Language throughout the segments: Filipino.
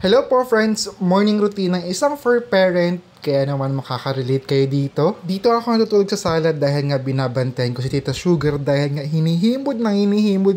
Hello po friends! Morning routine ng isang fur parent. Kaya naman makaka-relate kayo dito. Dito ako natutulog sa sala dahil nga binabantayan ko si Tita Sugar dahil nga hinihimod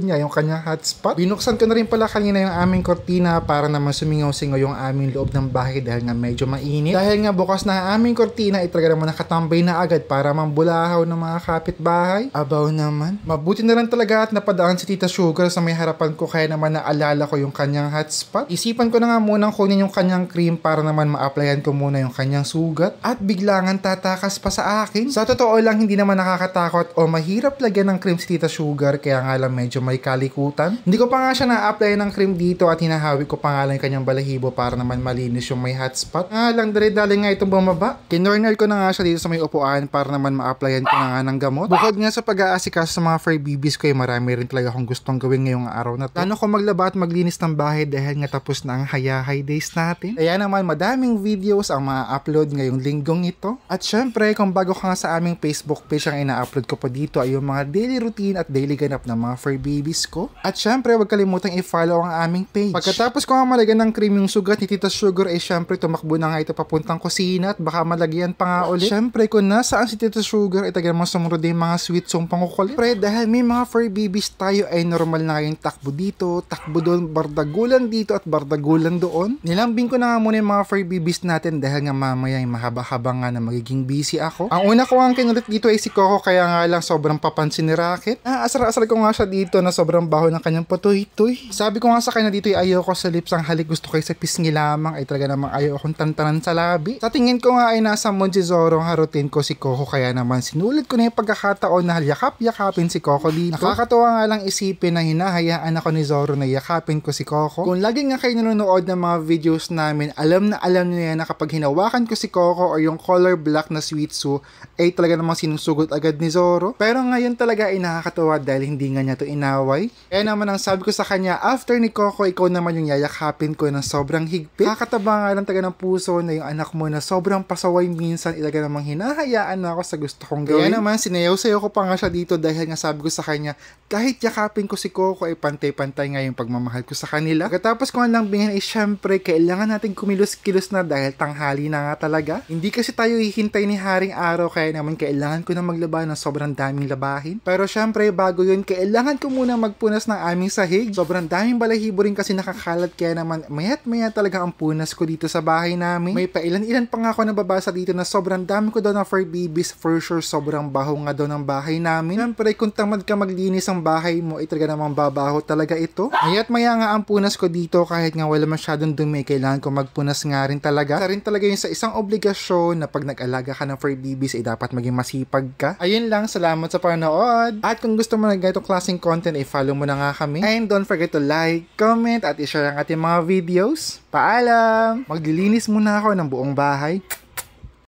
niya yung kanyang hotspot. Binuksan ko na rin pala kanina yung aming kortina para naman sumingaw-singaw yung aming loob ng bahay dahil nga medyo mainit. Dahil nga bukas na ang aming kortina, talaga naman nakatambay na agad para mambulahaw ng mga kapitbahay. Abaw naman. Mabuti na lang talaga at napadaan si Tita Sugar sa may harapan ko kaya naman naalala ko yung kanyang hotspot. Isipan ko na nga munang kunin yung kanyang cream para naman ma-applyan ko muna yung kanyang sugat at biglangan tatakas pa sa akin. Sa totoo lang, hindi naman nakakatakot o mahirap lagyan ng cream si Tita Sugar kaya nga lang medyo may kalikutan. Hindi ko pa nga siya na-apply ng cream dito at hinahawi ko pa nga lang yung kanyang balahibo para naman malinis yung may hotspot. Lang dali-dali nga itong bumaba. Kinorner ko na nga siya dito sa may upuan para naman ma-applyan ko na nga ng gamot. Bukod nga sa pag-aasikas sa mga fur babies ko, marami rin talaga akong gustong gawin ngayong araw na to. Plano ko maglaba at maglinis ng bahay dahil nga tapos na ang hayahay days natin. Kaya naman madaming videos ang ma-upload ngayong linggong ito. At syempre, kung bago ka nga sa aming Facebook page, ang ina-upload ko pa dito ay yung mga daily routine at daily ganap ng mga fur babies ko. At syempre, huwag kalimutang i-follow ang aming page. Pagkatapos ko nga malagyan ng cream yung sugat ni Tita Sugar, syempre tumakbo na nga ito papuntang kusina at baka malagyan pa nga ulit. Syempre, kung nasaan si Tita Sugar, talaga naman sumunod din mga sweet song pangukulit. Pre, dahil may mga fur babies tayo ay normal na yung takbo dito, takbo doon, bardagulan dito at bardagulan doon. Nilambing ko na nga muna yung mga fur babies natin dahil nga mamaya ay mahaba-haba nga na magiging busy ako. Ang una ko ang kinulit dito ay si Coco kaya nga lang sobrang papansin ni Rocket. Asar-asar ko nga siya dito na sobrang baho ng kanyang patoy-toy. Sabi ko nga sa kanya dito ay ayaw ko sa lips ang halik, gusto ko sa pisngi lamang ay talaga namang ayaw akong tantanan sa labi. Sa tingin ko nga ay nasa mood si Zoro ang harutin ko si Coco kaya naman sinulit ko na yung pagkakataon na yakap-yakapin si Coco dito. Nakakatuwa nga lang isipin na hinahayaan ako ni Zoro na yakapin ko si Coco. Kung lagi nga kayo nanonood ng mga videos namin, alam niyo yan na kapag hinawakan ko si Coco or yung color black na Shih Tzu ay talaga namang sinusugot agad ni Zoro. Pero ngayon talaga ay nakakatawa dahil hindi nga niya to inaway. Kaya naman ang sabi ko sa kanya, after ni Coco, ikaw naman yung yayakapin ko ng sobrang higpit. Nakakataba nga lang talaga ng puso na yung anak mo na sobrang pasaway minsan, talaga namang hinahayaan na ako sa gusto kong gawin. Kaya naman sinayaw-sayaw ko pa nga siya dito dahil nga sabi ko sa kanya, kahit yakapin ko si Coco ay pantay-pantay nga yung pagmamahal ko sa kanila. Pagkatapos ko nga lang bingin ay syempre kailangan natin kumilos-kilos na dahil tanghali na nga talaga. Hindi kasi tayo hihintay ni Haring Araw kaya naman kailangan ko na maglaba ng sobrang daming labahin. Pero syempre bago yun, kailangan ko muna magpunas ng aming sahig. Sobrang daming balahibo rin kasi nakakalat kaya naman mayat maya talaga ang punas ko dito sa bahay namin. May pailan-ilan pa nga ako nababasa dito na sobrang dami ko daw na fur babies. For sure sobrang baho nga daw ng bahay namin. Syempre kung tamad ka maglinis ang bahay mo ay talaga namang babaho talaga ito. Mayat maya nga ang punas ko dito kahit nga wala masyadong dumi, kailangan ko magpunas nga rin talaga. Isa rin talaga yun sa isang obligasyon na pag nag-alaga ka ng fur babies ay dapat maging masipag ka. Ayun lang, salamat sa panonood. At kung gusto mo na ganitong klaseng content ay follow mo na nga kami. And don't forget to like, comment at i-share ang ating mga videos. Paalam! Maglilinis muna ako ng buong bahay.